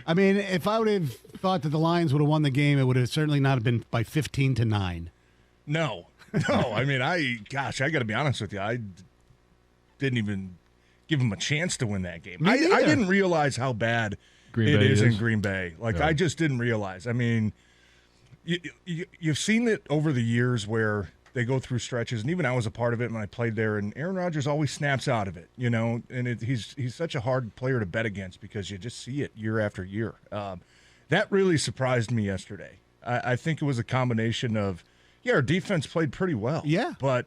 I mean, if I would have thought that the Lions would have won the game, it would have certainly not have been by 15-9. No. I mean, I got to be honest with you. I didn't even give them a chance to win that game. I didn't realize how bad it is in Green Bay. Like, I just didn't realize. I mean, you've seen it over the years where they go through stretches, and even I was a part of it when I played there, and Aaron Rodgers always snaps out of it, you know, and he's such a hard player to bet against because you just see it year after year. That really surprised me yesterday. I think it was a combination of, our defense played pretty well. Yeah. But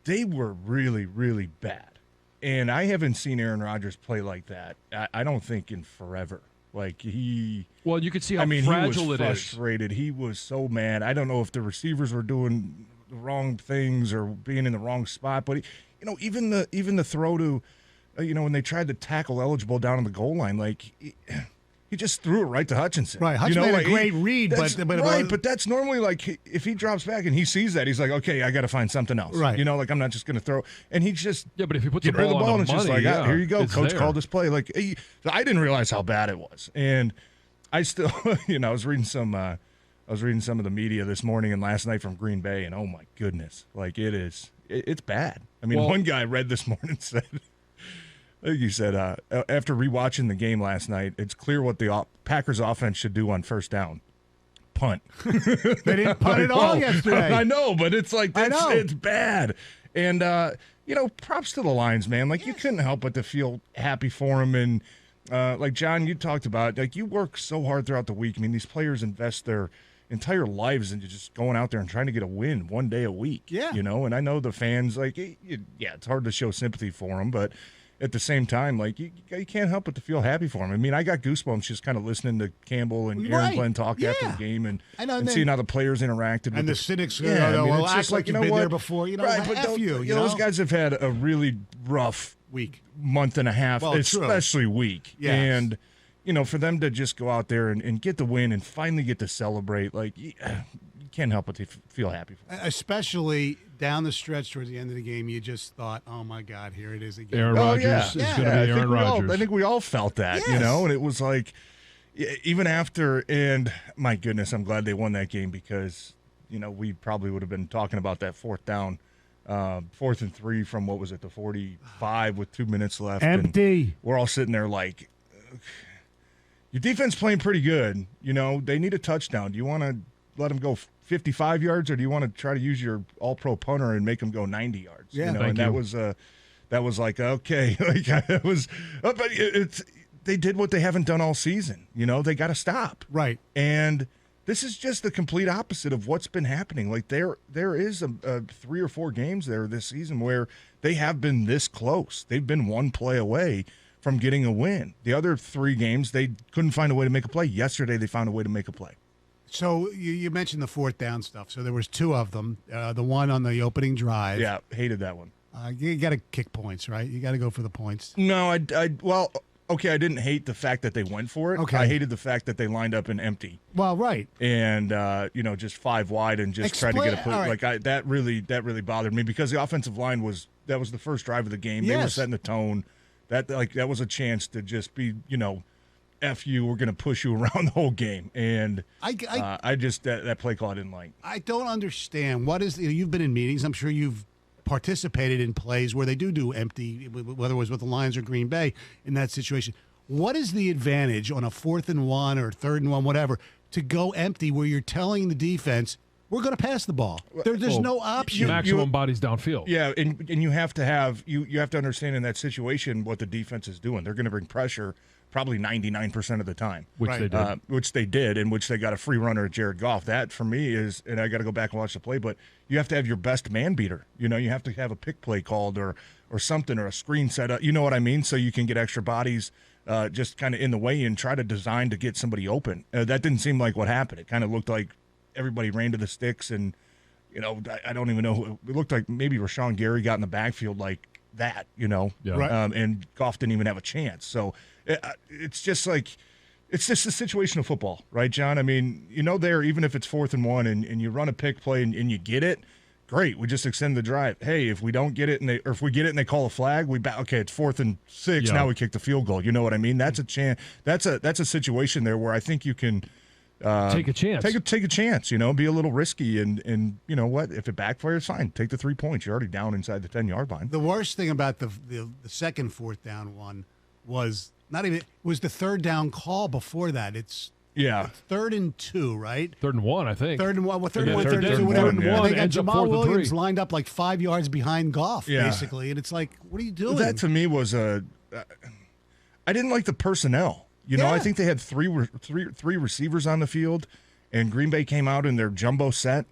they were really, really bad. And I haven't seen Aaron Rodgers play like that, I don't think, in forever. Like, well, you could see how fragile he was it frustrated. He was so mad. I don't know if the receivers were doing the wrong things or being in the wrong spot, but even the throw to, when they tried to tackle eligible down on the goal line, like he just threw it right to Hutchinson. Right, Hutchinson made a great read, but that's normally like if he drops back and he sees that, he's like, okay, I got to find something else. Right, like I'm not just going to throw. And he just but if he puts the ball on the the ball, money, here you go, coach there. called this play. Like I didn't realize how bad it was, and I still, I was reading some of the media this morning and last night from Green Bay, and oh my goodness, like it's bad. I mean, one guy I read this morning said. I think he said, after rewatching the game last night, it's clear what the Packers offense should do on first down. Punt. They didn't punt at all yesterday. I know, but it's like, it's bad. And, props to the Lions, man. Like, you couldn't help but to feel happy for them. And, like, John, you talked about, like, you work so hard throughout the week. I mean, these players invest their entire lives into just going out there and trying to get a win one day a week. Yeah. And I know the fans, like, it's hard to show sympathy for them, but at the same time, like, you can't help but to feel happy for him. I mean, I got goosebumps just kind of listening to Campbell and Aaron Glenn talk after the game and seeing how the players interacted. And the cynics, it's act like you've been there before. Right, but those guys have had a really rough month and a half, especially week. Yes. And, for them to just go out there and get the win and finally get to celebrate, like, you can't help but to feel happy for them. Especially down the stretch towards the end of the game, you just thought, oh, my God, here it is again. Aaron Rodgers is going to be Aaron Rodgers. I think we all felt that, and it was like, even after, and my goodness, I'm glad they won that game because, we probably would have been talking about that fourth down, 4th and 3 from, what was it, the 45 with 2 minutes left. Empty. And we're all sitting there like, your defense playing pretty good. They need a touchdown. Do you want to let them go 55 yards, or do you want to try to use your all-pro punter and make them go 90 yards? Yeah, that was like, okay, like it was, but they did what they haven't done all season. They got to stop. Right. And this is just the complete opposite of what's been happening. Like there is a 3 or 4 games there this season where they have been this close. They've been one play away from getting a win. The other 3 games, they couldn't find a way to make a play. Yesterday, they found a way to make a play. So you mentioned the fourth down stuff. So there was 2 of them. The one on the opening drive. Yeah, hated that one. You got to kick points, right? You got to go for the points. No, I didn't hate the fact that they went for it. Okay. I hated the fact that they lined up in empty. Well, right. And just 5 wide and just tried to get a put. Right. Like that really bothered me because the offensive line was the first drive of the game. Yes. They were setting the tone. That was a chance to just be, F you, we're going to push you around the whole game. And I just, that play call I didn't like. I don't understand. What is, you've been in meetings. I'm sure you've participated in plays where they do empty, whether it was with the Lions or Green Bay in that situation. What is the advantage on a 4th and 1 or 3rd and 1, whatever, to go empty where you're telling the defense, we're going to pass the ball? There's no option. Maximum bodies downfield. Yeah, and you have to have you have to understand in that situation what the defense is doing. They're going to bring pressure probably 99% of the time. Which they did. Which they did, in which they got a free runner at Jared Goff. That, for me, is, and I got to go back and watch the play, but you have to have your best man beater. You have to have a pick play called or something, or a screen set up. You know what I mean? So you can get extra bodies just kind of in the way and try to design to get somebody open. That didn't seem like what happened. It kind of looked like everybody ran to the sticks, and, I don't even know. It looked like maybe Rashawn Gary got in the backfield like that, Yeah. Right. And Goff didn't even have a chance. So it's just a situation of football, right, John? I mean, there, even if it's 4th and 1 and you run a pick play and you get it, great. We just extend the drive. Hey, if we don't get it, or if we get it and they call a flag, okay, it's 4th and 6. Yeah. Now we kick the field goal. You know what I mean? That's a chance. That's a situation there where I think you can take a chance. Take a chance. Be a little risky, and you know what? If it backfires, fine. Take the 3 points. You're already down inside the 10-yard line. The worst thing about the second 4th down one was was the 3rd down call before that. It's 3rd and 2, right? 3rd and 1, I think. 3rd and 1. Well, 3rd and 1, 3rd and 2, whatever. Yeah. They got Ends up Jamal 4th and Williams 3. lined up like 5 yards behind Goff, basically, and it's like, what are you doing? That to me was I didn't like the personnel. I think they had three receivers on the field, and Green Bay came out in their jumbo set,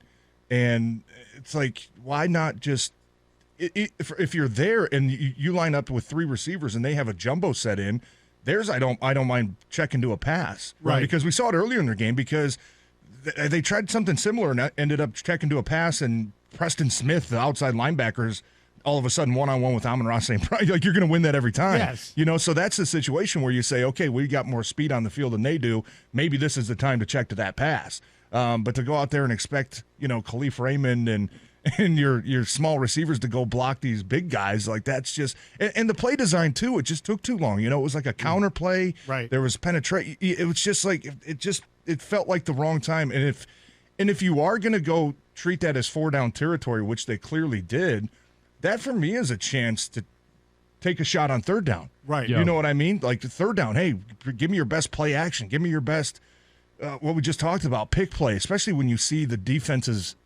and it's like, why not just if you're there and you line up with 3 receivers and they have a jumbo set in. I don't mind checking to a pass, right? Because we saw it earlier in their game because they tried something similar and ended up checking to a pass, and Preston Smith, the outside linebackers, all of a sudden one-on-one with Amon-Ra St. Brown. Like, you're going to win that every time. Yes. So that's the situation where you say, okay, we got more speed on the field than they do. Maybe this is the time to check to that pass. But to go out there and expect, Khalif Raymond and your small receivers to go block these big guys, like, that's just and the play design too, it just took too long. It was like a counter play. Right. There was penetration. It was just like it felt like the wrong time. And if you are going to go treat that as 4-down territory, which they clearly did, that for me is a chance to take a shot on 3rd down. Right. You know what I mean? Like, the 3rd down, hey, give me your best play action. Give me your best what we just talked about, pick play, especially when you see the defense's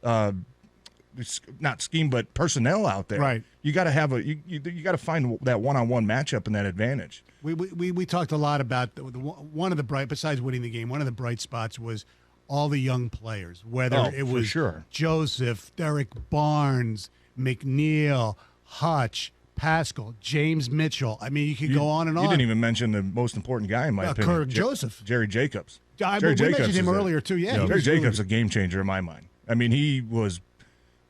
not scheme but personnel out there. Right. You got to have you got to find that one-on-one matchup and that advantage. We talked a lot about one of the bright, besides winning the game, one of the bright spots was all the young players, whether it was Joseph, Derek Barnes, McNeil, Hutch, Pascal, James Mitchell. I mean, you could go on and on. You didn't even mention the most important guy in my opinion. Kirk Joseph. Jerry Jacobs. We mentioned him earlier too. Yeah, Jerry Jacobs is a game changer in my mind. I mean, he was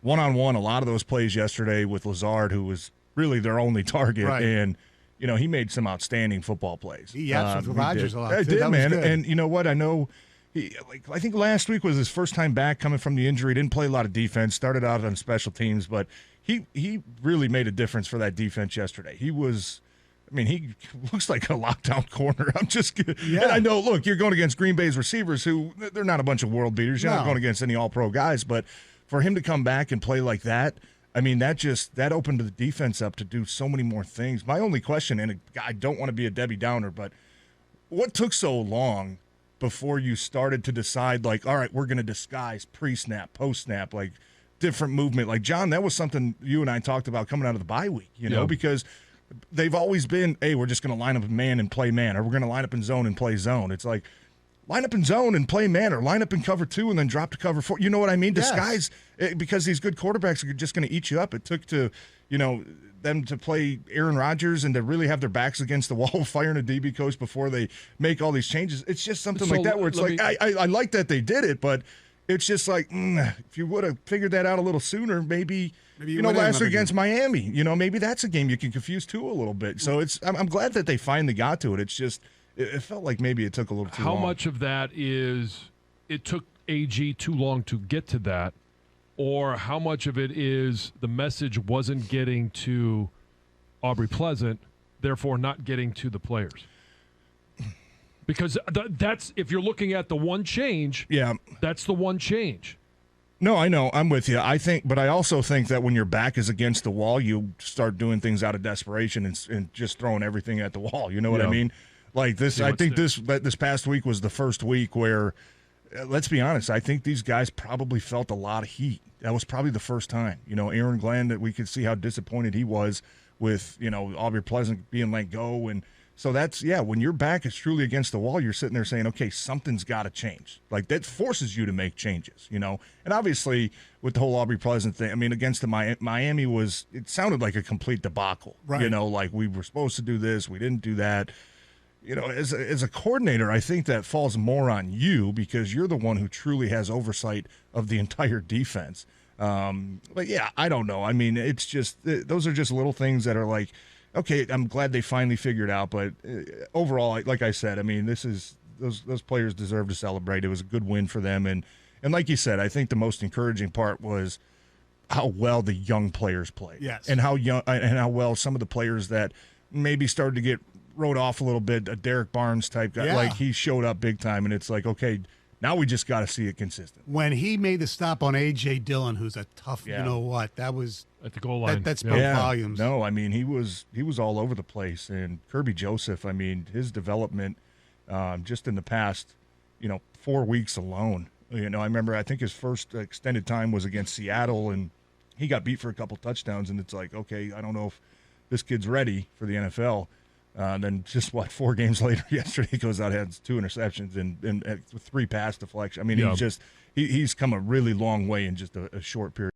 one-on-one a lot of those plays yesterday with Lazard, who was really their only target. Right. And, he made some outstanding football plays. He with Rodgers a lot. He did, man. And you know what? I know I think last week was his first time back coming from the injury. Didn't play a lot of defense, started out on special teams, but he really made a difference for that defense yesterday. He looks like a lockdown corner. I'm just kidding. Yeah. And I know, look, you're going against Green Bay's receivers who, they're not a bunch of world beaters. You're not going against any all-pro guys, but for him to come back and play like that, I mean, that opened the defense up to do so many more things. My only question, and I don't want to be a Debbie Downer, but what took so long before you started to decide, like, all right, we're going to disguise pre-snap, post-snap, like different movement? Like, John, that was something you and I talked about coming out of the bye week, because they've always been, hey, we're just going to line up in man and play man, or we're going to line up in zone and play zone. It's like, line up in zone and play man, or line up in cover 2 and then drop to cover 4. You know what I mean? Yes. Disguise, because these good quarterbacks are just going to eat you up. It took to, them to play Aaron Rodgers and to really have their backs against the wall firing a DB coach before they make all these changes. It's just something like that where it's like, I like that they did it, but it's just like, if you would have figured that out a little sooner, maybe last year against Miami, maybe that's a game you can confuse too a little bit. So I'm glad that they finally got to it. It's just, it felt like maybe it took a little too long. How much of that is it took AG too long to get to that, or how much of it is the message wasn't getting to Aubrey Pleasant, therefore not getting to the players? Because that's, if you're looking at the one change, that's the one change. No, I know. I'm with you. But I also think that when your back is against the wall, you start doing things out of desperation and just throwing everything at the wall. You know what I mean? Like this, I think this past week was the first week where, let's be honest, I think these guys probably felt a lot of heat. That was probably the first time. Aaron Glenn, that we could see how disappointed he was with, Aubrey Pleasant being let go. And so that's, when your back is truly against the wall, you're sitting there saying, okay, something's got to change. Like, that forces you to make changes, And obviously, with the whole Aubrey Pleasant thing, I mean, against the Miami it sounded like a complete debacle. Right. Like, we were supposed to do this, we didn't do that. As a coordinator, I think that falls more on you because you're the one who truly has oversight of the entire defense. But I don't know. I mean, it's just, those are just little things that are like, okay, I'm glad they finally figured out. But overall, like I said, I mean, those players deserve to celebrate. It was a good win for them. And like you said, I think the most encouraging part was how well the young players played. Yes. And how well some of the players that maybe started to get wrote off a little bit, a Derek Barnes type guy, Yeah. like he showed up big time, and it's like, okay, now we just got to see it consistent. When he made the stop on A.J. Dillon, who's a tough, Yeah. you know what, that was at the goal line. that spoke volumes. No, I mean, he was all over the place. And Kirby Joseph, I mean, his development just in the past, 4 weeks alone. I remember, I think his first extended time was against Seattle, and he got beat for a couple touchdowns, and it's like, okay, I don't know if this kid's ready for the NFL. Then just 4 games later yesterday, he goes out, has 2 interceptions and 3 pass deflections. I mean, he's come a really long way in just a short period.